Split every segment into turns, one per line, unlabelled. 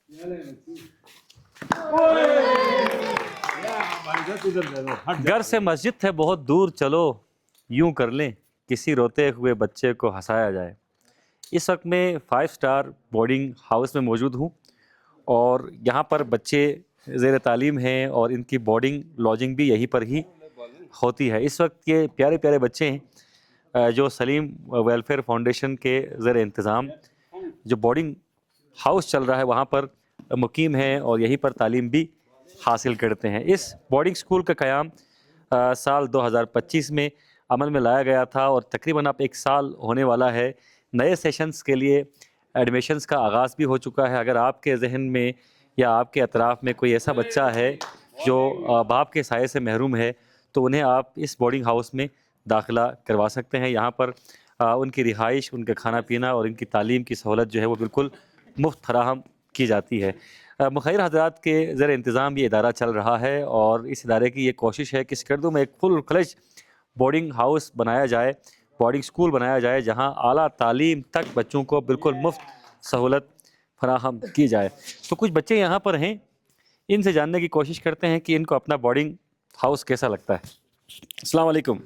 घर से मस्जिद है बहुत दूर, चलो यूं कर लें किसी रोते हुए बच्चे को हंसाया जाए। इस वक्त मैं 5 स्टार बोर्डिंग हाउस में मौजूद हूँ और यहाँ पर बच्चे ज़ेर तालीम हैं और इनकी बोर्डिंग लॉजिंग भी यहीं पर ही होती है। इस वक्त ये प्यारे प्यारे बच्चे हैं जो सलीम वेलफेयर फाउंडेशन के ज़ेर इंतज़ाम जो बोर्डिंग हाउस चल रहा है वहाँ पर मुकीम हैं और यहीं पर तालीम भी हासिल करते हैं। इस बोर्डिंग स्कूल का क़याम साल 2025 में अमल में लाया गया था और तकरीबन अब 1 साल होने वाला है। नए सेशंस के लिए एडमिशन्स का आगाज़ भी हो चुका है। अगर आपके जहन में या आपके अतराफ़ में कोई ऐसा बच्चा है जो बाप के साये से महरूम है तो उन्हें आप इस बोर्डिंग हाउस में दाखिला करवा सकते हैं। यहाँ पर उनकी रिहाइश, उनका खाना पीना और इनकी तालीम की सहूलत जो है वो बिल्कुल मुफ्त फराहम की जाती है। मुखैर हज़रात के ज़र इंतज़ाम ये इदारा चल रहा है और इस इदारे की ये कोशिश है कि स्कर्दू में एक फुल फ्लेज बोर्डिंग हाउस बनाया जाए, बोर्डिंग स्कूल बनाया जाए जहाँ आला तालीम तक बच्चों को बिल्कुल मुफ्त सहूलत फराहम की जाए। तो कुछ बच्चे यहाँ पर हैं, इनसे जानने की कोशिश करते हैं कि इनको अपना बोर्डिंग हाउस कैसा लगता है। अस्सलाम वालेकुम।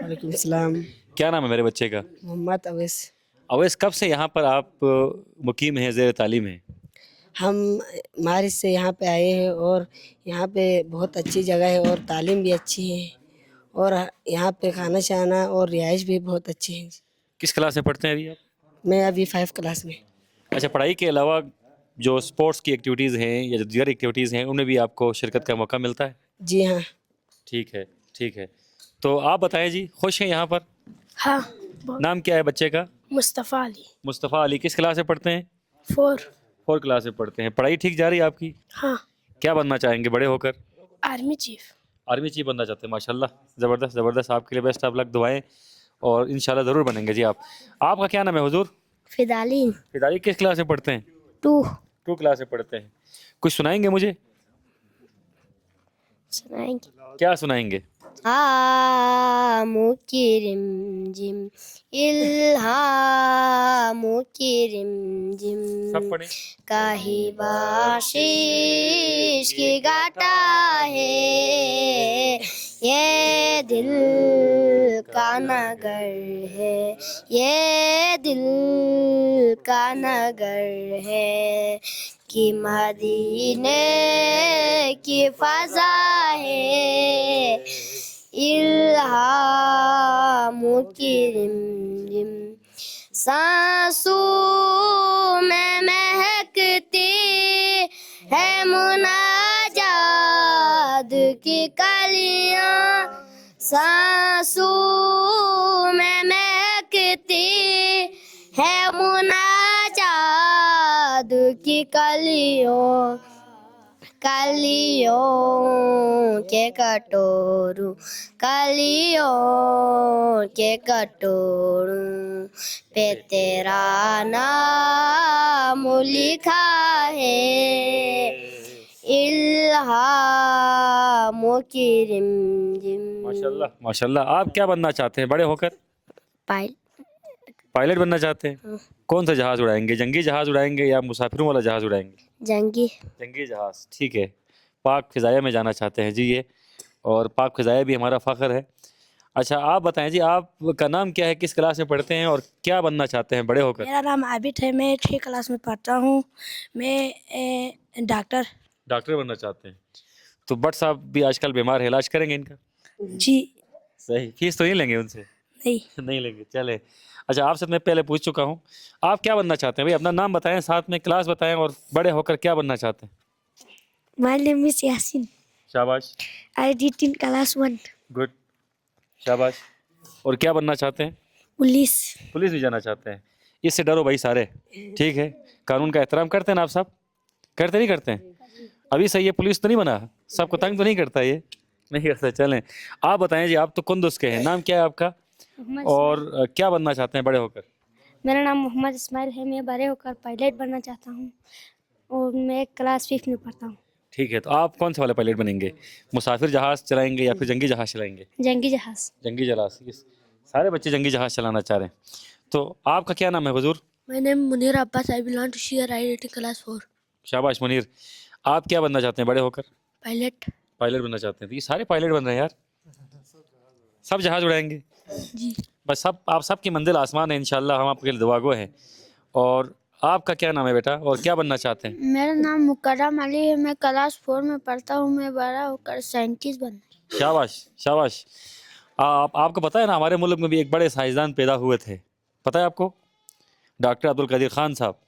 वालेकुम सलाम।
क्या नाम है मेरे बच्चे का?
मोहम्मद अवैस।
अवैस, कब से यहाँ पर आप मुकीम हैं, ज़ेर तालीम हैं?
हम मार्च से यहाँ पे आए हैं और यहाँ पे बहुत अच्छी जगह है और तालीम भी अच्छी है और यहाँ पे खाना शाना और रिहाइश भी बहुत अच्छी है।
किस क्लास में पढ़ते हैं अभी आप?
मैं अभी 5 क्लास में।
अच्छा, पढ़ाई के अलावा जो स्पोर्ट्स की एक्टिविटीज़ हैं या जो दीगर एक्टिविटीज़ हैं उनमें भी आपको शिरकत का मौका मिलता है?
जी हाँ।
ठीक है, ठीक है। तो आप बताएं जी, खुश हैं यहाँ पर?
हाँ।
नाम क्या है बच्चे का?
मुस्तफ़ा अली।
मुस्तफ़ा अली। किस क्लास में पढ़ते हैं?
4।
क्लास में पढ़ते हैं। पढ़ाई ठीक जा रही है आपकी?
हाँ।
क्या बनना चाहेंगे बड़े होकर?
Army chief.
आर्मी चीफ बनना चाहते हैं, माशाल्लाह, ज़बरदस्त ज़बरदस्त। आपके लिए बेस्ट ऑफ लक, दुआएं और इंशाल्लाह ज़रूर बनेंगे जी आप। आपका क्या नाम है हुजूर?
फिदालीन।
फिदाली। किस क्लास में पढ़ते हैं?
2।
क्लास में पढ़ते हैं। कुछ सुनाएंगे मुझे?
सुनाएंगे।
क्या सुनाएंगे?
हामु की रिमझिम इल्हामु की रिमझिम
सब पढ़े।
काही बाशिश की गाटा है ये दिल का नगर है, ये दिल का नगर है कि मदीने की फ़ज़ा है इल्हामु की रिमझिम सांसों में महकती है मुनाजात की कलियां, सांसों में महकती है मुनाजात की कलियों, कलियों के कटोरों, कलियों के कटोरों पे तेरा नाम लिखा है इल्हामु की रिमझिम।
माशाल्लाह माशाल्लाह। आप क्या बनना चाहते हैं बड़े होकर? पायलट बनना चाहते हैं। कौन सा जहाज़ उड़ाएंगे? जंगी जहाज़ उड़ाएंगे या मुसाफिरों वाला जहाज़ उड़ाएंगे? जंगी जहाज़। ठीक है। पाक फ़िज़ाया में जाना चाहते हैं जी ये, और पाक फ़िज़ाया भी हमारा फ़ख्र है। अच्छा, आप बताएं जी, आपका नाम क्या है, किस क्लास में पढ़ते हैं और क्या बनना चाहते हैं बड़े होकर?
मेरा नाम आबिद है, मैं 6 क्लास में पढ़ता हूँ। मैं
डॉक्टर बनना चाहते हैं। तो बट साहब भी आजकल बीमार है, इलाज करेंगे इनका?
जी।
सही। फीस तो नहीं लेंगे उनसे?
नहीं।
नहीं लेंगे, चले। अच्छा, आपसे मैं पहले पूछ चुका हूँ, आप क्या बनना चाहते हैं भाई? अपना नाम बताएं, साथ में क्लास बताएं और बड़े होकर क्या बनना चाहते हैं?
My name is Yasin.
शाबाश।
I did in class 1.
Good, शाबाश। और क्या बनना चाहते हैं?
पुलिस।
पुलिस भी जाना चाहते हैं। इससे डरो भाई सारे, ठीक है? कानून का एहतराम करते हैं ना आप सब? करते नहीं करते हैं? अभी सही है, पुलिस तो नहीं बना, सबको तंग तो नहीं करता ये? नहीं करता। चलें, आप बताएं जी, आप तो कुंदुस के हैं, नाम क्या है आपका और क्या बनना चाहते हैं बड़े होकर?
मेरा नाम मोहम्मद इस्माइल है, मैं बड़े होकर पायलट बनना चाहता हूँ और मैं क्लास 5 में पढ़ता हूँ।
ठीक है, तो आप कौन से वाले पायलट बनेंगे? मुसाफिर जहाज़ चलाएंगे या फिर जंगी जहाज़ चलाएंगे?
जंगी जहाज़।
जंगी जहाज़। सारे बच्चे जंगी जहाज़ चलाना चाह रहे हैं। तो आपका क्या नाम है हुजूर?
My name Munir Abbas. I belong to Shia. I did in class 4.
शाबाश मुनीर, आप क्या बनना चाहते हैं बड़े होकर?
पायलट।
पायलट बनना चाहते हैं? तो ये सारे पायलट बन रहे हैं यार, सब जहाज उड़ाएंगे।
जी।
बस सब, आप सबकी मंजिल आसमान है इंशाल्लाह, हम आपके लिए दुआगो हैं। और आपका क्या नाम है बेटा, और क्या बनना चाहते हैं?
मेरा नाम मुकर्रम अली है, मैं क्लास 4 में पढ़ता हूँ, मैं बड़ा होकर साइंटिस्ट बनना।
शाबाश शाबाश। आपको पता है ना, हमारे मुल्क में भी एक बड़े साइंसदान पैदा हुए थे, पता है आपको? डॉक्टर अब्दुल कदीर खान साहब,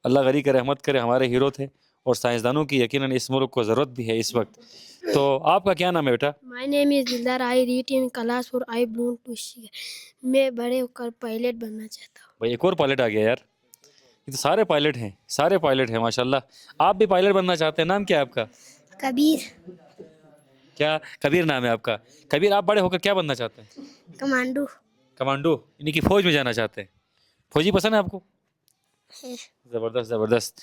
अल्लाह गनी करे रहमत करे, हमारे हीरो थे, और साइंसदानों की यकीनन इस मुल्क को ज़रूरत भी है इस वक्त। तो आपका क्या नाम है बेटा?
My name is Dildar, I read in class 4, I want to see, मैं बड़े होकर पायलट बनना चाहता हूँ।
भाई एक और पायलट आ गया यार, ये तो सारे पायलट हैं, सारे पायलट हैं माशाल्लाह। आप भी पायलट बनना चाहते हैं? नाम क्या है आपका?
कबीर।
क्या कबीर नाम है आपका? कबीर, आप बड़े होकर क्या बनना चाहते हैं?
कमांडो।
कमांडो, यानी कि फौज में जाना चाहते हैं? फौजी पसंद है आपको?
है।
ज़बरदस्त ज़बरदस्त।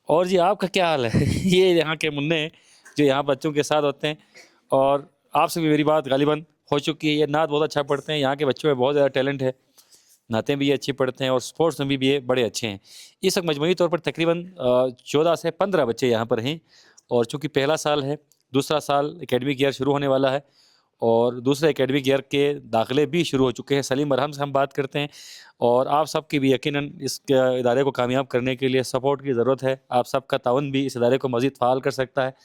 और जी आपका क्या हाल है? ये यहाँ के मुन्ने हैं जो यहाँ बच्चों के साथ होते हैं, और आपसे भी मेरी बात गालिबन हो चुकी है। ये नात बहुत अच्छा पढ़ते हैं, यहाँ के बच्चों में बहुत ज़्यादा टैलेंट है, नातें भी ये अच्छी पढ़ते हैं, और स्पोर्ट्स में भी ये बड़े अच्छे हैं। इस वक्त मजमूई तौर पर तकरीबन 14 से 15 बच्चे यहाँ पर हैं, और चूँकि पहला साल है, दूसरा साल एकेडमिक ईयर शुरू होने वाला है, और दूसरे एकेडमिक ईयर के दाखिले भी शुरू हो चुके हैं। सलीम मरहम से हम बात करते हैं, और आप सब की भी यकीनन इस इदारे को कामयाब करने के लिए सपोर्ट की ज़रूरत है। आप सब का ताउन भी इस इदारे को मज़ीद फ़ाल कर सकता है।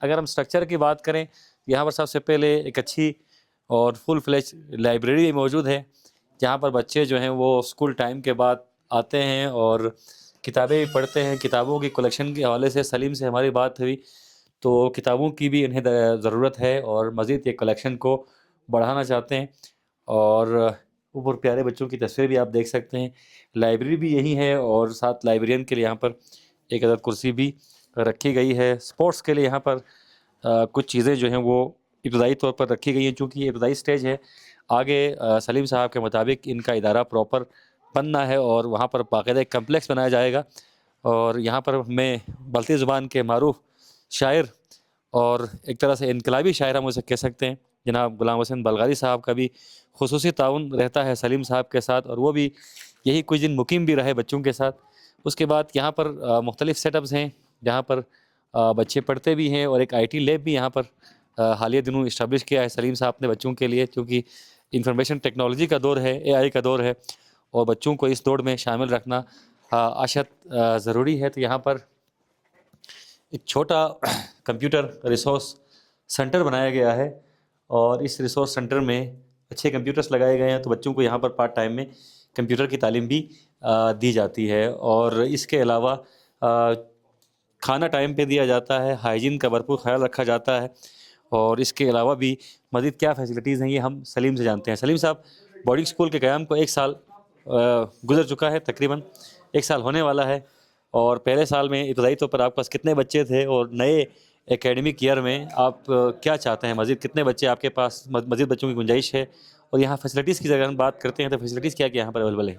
अगर हम स्ट्रक्चर की बात करें, यहाँ पर सबसे पहले एक अच्छी और फुल फ्लेज लाइब्रेरी मौजूद है, जहाँ पर बच्चे जो हैं वो स्कूल टाइम के बाद आते हैं और किताबें भी पढ़ते हैं। किताबों की कलेक्शन के हवाले से सलीम से हमारी बात हुई, तो किताबों की भी इन्हें ज़रूरत है, और मज़ीद ये कलेक्शन को बढ़ाना चाहते हैं। और ऊपर प्यारे बच्चों की तस्वीर भी आप देख सकते हैं। लाइब्रेरी भी यही है, और साथ लाइब्रेरियन के लिए यहाँ पर एक अदद कुर्सी भी रखी गई है। स्पोर्ट्स के लिए यहाँ पर कुछ चीज़ें जो हैं वो इब्तदाई तौर पर रखी गई हैं, चूँकि ये इब्तदाई स्टेज है। आगे सलीम साहब के मुताबिक इनका इदारा प्रॉपर बनना है, और वहाँ पर बाकायदा एक कम्प्लेक्स बनाया जाएगा। और यहाँ पर हमें बल्ती ज़ुबान के मारूफ शायर, और एक तरह से इनकलाबी शायर हम उसे कह सकते हैं, जनाब गुलाम हुसैन बलगारी साहब का भी खुसूसी ताउन रहता है सलीम साहब के साथ, और वो भी यही कुछ दिन मुकीम भी रहे बच्चों के साथ। उसके बाद यहाँ पर मुख्तलिफ़ सेटअप्स हैं, जहाँ पर बच्चे पढ़ते भी हैं, और एक IT लैब भी यहाँ पर हालिया दिनों इस्टेब्लिश किया है सलीम साहब ने बच्चों के लिए, क्योंकि इंफॉर्मेशन टेक्नोलॉजी का दौर है, AI का दौर है, और बच्चों को इस दौड़ में शामिल रखना अशद ज़रूरी है। तो यहाँ पर एक छोटा कंप्यूटर रिसोर्स सेंटर बनाया गया है, और इस रिसोर्स सेंटर में अच्छे कंप्यूटर्स लगाए गए हैं, तो बच्चों को यहाँ पर पार्ट टाइम में कंप्यूटर की तालीम भी दी जाती है। और इसके अलावा खाना टाइम पे दिया जाता है, हाइजीन का भरपूर ख्याल रखा जाता है, और इसके अलावा भी मज़ीद क्या फ़ैसिलिटीज़ हैं ये हम सलीम से जानते हैं। सलीम साहब, बोर्डिंग स्कूल के क़याम को 1 साल गुज़र चुका है, तकरीबन 1 साल होने वाला है, और पहले साल में इब्तदाई तौर पर आपके पास कितने बच्चे थे, और नए एकेडमिक ईयर में आप क्या चाहते हैं, मज़ीद कितने बच्चे आपके पास, मज़ीद बच्चों की गुंजाइश है? और यहाँ फैसिलिटीज़ की अगर हम बात करते हैं तो फैसिलिटीज़ क्या क्या यहाँ पर अवेलेबल है?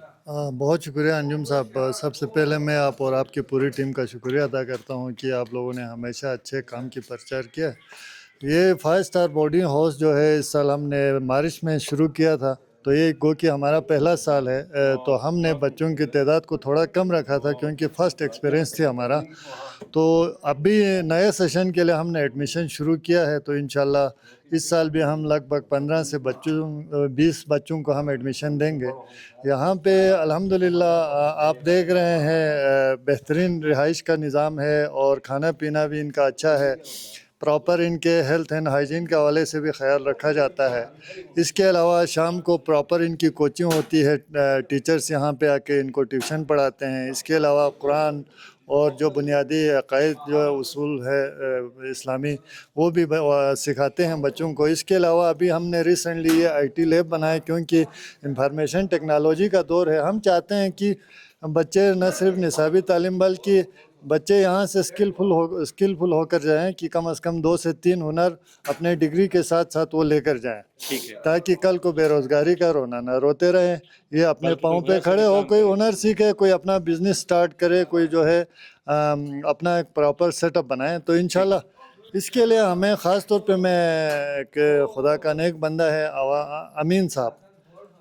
बहुत शुक्रिया अंजुम साहब। सबसे पहले मैं आप और आपकी पूरी टीम का शुक्रिया अदा करता हूँ कि आप लोगों ने हमेशा अच्छे काम की प्रचार किया। ये 5 स्टार बोर्डिंग हाउस जो है इस साल हमने मार्च में शुरू किया था, तो ये गो कि हमारा पहला साल है। तो हमने बच्चों की तादाद को थोड़ा कम रखा था, क्योंकि फ़र्स्ट एक्सपीरियंस थी हमारा। तो अभी नए सेशन के लिए हमने एडमिशन शुरू किया है, तो इंशाल्लाह इस साल भी हम लगभग 15 से 20 बच्चों को हम एडमिशन देंगे। यहाँ पे अल्हम्दुलिल्लाह आप देख रहे हैं बेहतरीन रिहाइश का निज़ाम है, और खाना पीना भी इनका अच्छा है। प्रॉपर इनके हेल्थ एंड हाइजीन के हवाले से भी ख्याल रखा जाता है। इसके अलावा शाम को प्रॉपर इनकी कोचिंग होती है, टीचर्स यहाँ पे आके इनको ट्यूशन पढ़ाते हैं। इसके अलावा कुरान और जो बुनियादी अक़ाइद जो उसूल है इस्लामी, वो भी सिखाते हैं बच्चों को। इसके अलावा अभी हमने रिसेंटली ये IT लैब बनाया, क्योंकि इंफॉर्मेशन टेक्नोलॉजी का दौर है। हम चाहते हैं कि बच्चे न सिर्फ निसाबी तालीम, बल्कि बच्चे यहाँ से स्किलफुल होकर जाएं, कि कम से कम 2 से 3 हुनर अपने डिग्री के साथ साथ वो लेकर जाएं, ताकि कल को बेरोज़गारी का रोना ना रोते रहें। ये अपने पाँव पे खड़े हो, कोई हुनर सीखे, कोई अपना बिजनेस स्टार्ट करे, कोई जो है अपना एक प्रॉपर सेटअप बनाए। तो इंशाल्लाह इसके लिए हमें ख़ास तौर पे मैं एक खुदा का नेक बंदा है अमीन साहब,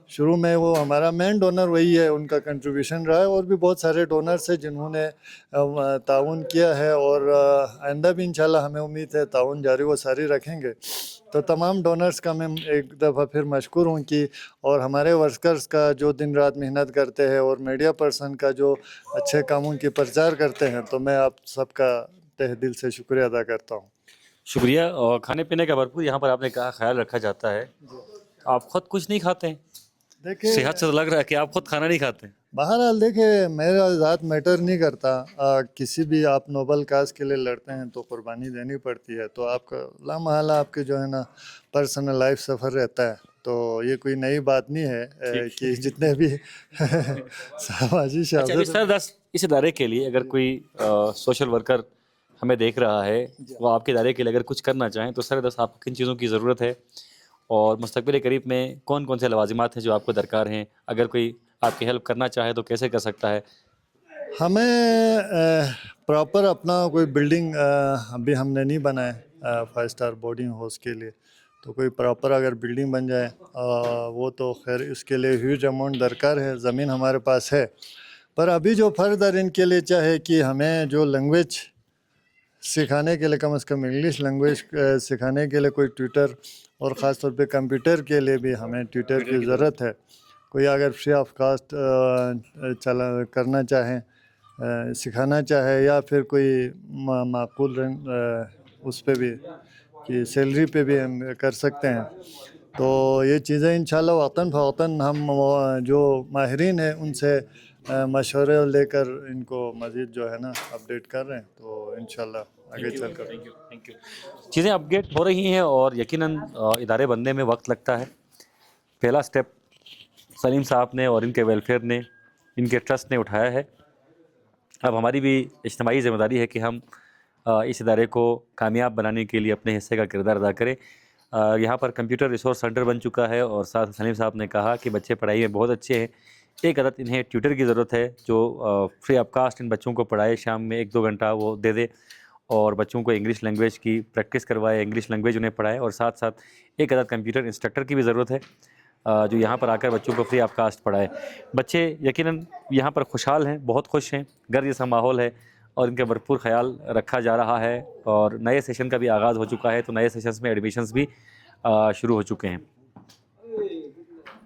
شروع میں وہ ہمارا مین ڈونر وہی ہے, ان کا کنٹریبیوشن رہا ہے, اور بھی بہت سارے ڈونرس ہیں جنہوں نے تعاون کیا ہے, اور آئندہ بھی انشاءاللہ ہمیں امید ہے تعاون جاری وہ ساری رکھیں گے. تو تمام ڈونرز کا میں ایک دفعہ پھر مشکور ہوں کہ, اور ہمارے ورکرز کا جو دن رات محنت کرتے ہیں, اور میڈیا پرسن کا جو اچھے کاموں کی پرچار کرتے ہیں, تو میں آپ سب کا تہ دل سے شکریہ ادا کرتا ہوں.
شکریہ. اور کھانے پینے کا بھرپور یہاں پر آپ نے کہا خیال رکھا جاتا ہے. آپ خود کچھ نہیں کھاتے ہیں؟
دیکھیں
صحت سے تو لگ رہا ہے کہ آپ خود کھانا نہیں کھاتے ہیں.
بہرحال دیکھیں, میرا ذات میٹر نہیں کرتا, کسی بھی آپ نوبل کاز کے لیے لڑتے ہیں تو قربانی دینی پڑتی ہے, تو آپ کا لامحالہ آپ کے جو ہے نا پرسنل لائف سفر رہتا ہے. تو یہ کوئی نئی بات نہیں ہے کہ جتنے بھی سماجی
اچھا, ابھی
شہادت.
سر اس ادارے کے لیے اگر کوئی سوشل ورکر ہمیں دیکھ رہا ہے, وہ آپ کے ادارے کے لیے اگر کچھ کرنا چاہیں تو سر آپ کو کن چیزوں کی ضرورت ہے, اور مستقبل قریب میں کون کون سے لوازمات ہیں جو آپ کو درکار ہیں؟ اگر کوئی آپ کی ہیلپ کرنا چاہے تو کیسے کر سکتا ہے؟
ہمیں پراپر اپنا کوئی بلڈنگ ابھی ہم نے نہیں بنایا 5 اسٹار بورڈنگ ہاؤس کے لیے, تو کوئی پراپر اگر بلڈنگ بن جائے وہ تو خیر اس کے لیے ہیوج اماؤنٹ درکار ہے. زمین ہمارے پاس ہے, پر ابھی جو فردر ان کے لیے چاہے کہ ہمیں جو لینگویج سکھانے کے لیے, کم از کم انگلش لینگویج سکھانے کے لیے کوئی ٹیوٹر, اور خاص طور پہ کمپیوٹر کے لیے بھی ہمیں ٹیوٹر کی ضرورت ہے. کوئی اگر فری آف کاسٹ کرنا چاہیں, سکھانا چاہے, یا پھر کوئی معقول رینٹ اس پہ بھی کہ سیلری پہ بھی ہم کر سکتے ہیں. تو یہ چیزیں انشاءاللہ وقتاً فوقتاً ہم جو ماہرین ہیں ان سے مشورے لے کر ان کو مزید جو ہے نا اپڈیٹ کر رہے ہیں, تو انشاءاللہ آگے چل کر
چیزیں اپڈیٹ ہو رہی ہیں, اور یقیناً ادارے بننے میں وقت لگتا ہے. پہلا سٹیپ سلیم صاحب نے اور ان کے ویلفیئر نے, ان کے ٹرسٹ نے اٹھایا ہے. اب ہماری بھی اجتماعی ذمہ داری ہے کہ ہم اس ادارے کو کامیاب بنانے کے لیے اپنے حصے کا کردار ادا کریں. یہاں پر کمپیوٹر ریسورس سینٹر بن چکا ہے, اور ساتھ سلیم صاحب نے کہا کہ بچے پڑھائی میں بہت اچھے ہیں, ایک عدد انہیں ٹیوٹر کی ضرورت ہے جو فری آف کاسٹ ان بچوں کو پڑھائے, شام میں 1-2 گھنٹہ وہ دے دے, اور بچوں کو انگلش لینگویج کی پریکٹس کروائے, انگلش لینگویج انہیں پڑھائے. اور ساتھ ساتھ ایک عدد کمپیوٹر انسٹرکٹر کی بھی ضرورت ہے جو یہاں پر آ کر بچوں کو فری آف کاسٹ پڑھائے. بچے یقیناً یہاں پر خوشحال ہیں, بہت خوش ہیں, گھر جیسا ماحول ہے, اور ان کا بھرپور خیال رکھا جا رہا ہے. اور نئے سیشن کا بھی آغاز ہو چکا ہے, تو نئے سیشنز میں ایڈمیشنز بھی شروع ہو چکے ہیں.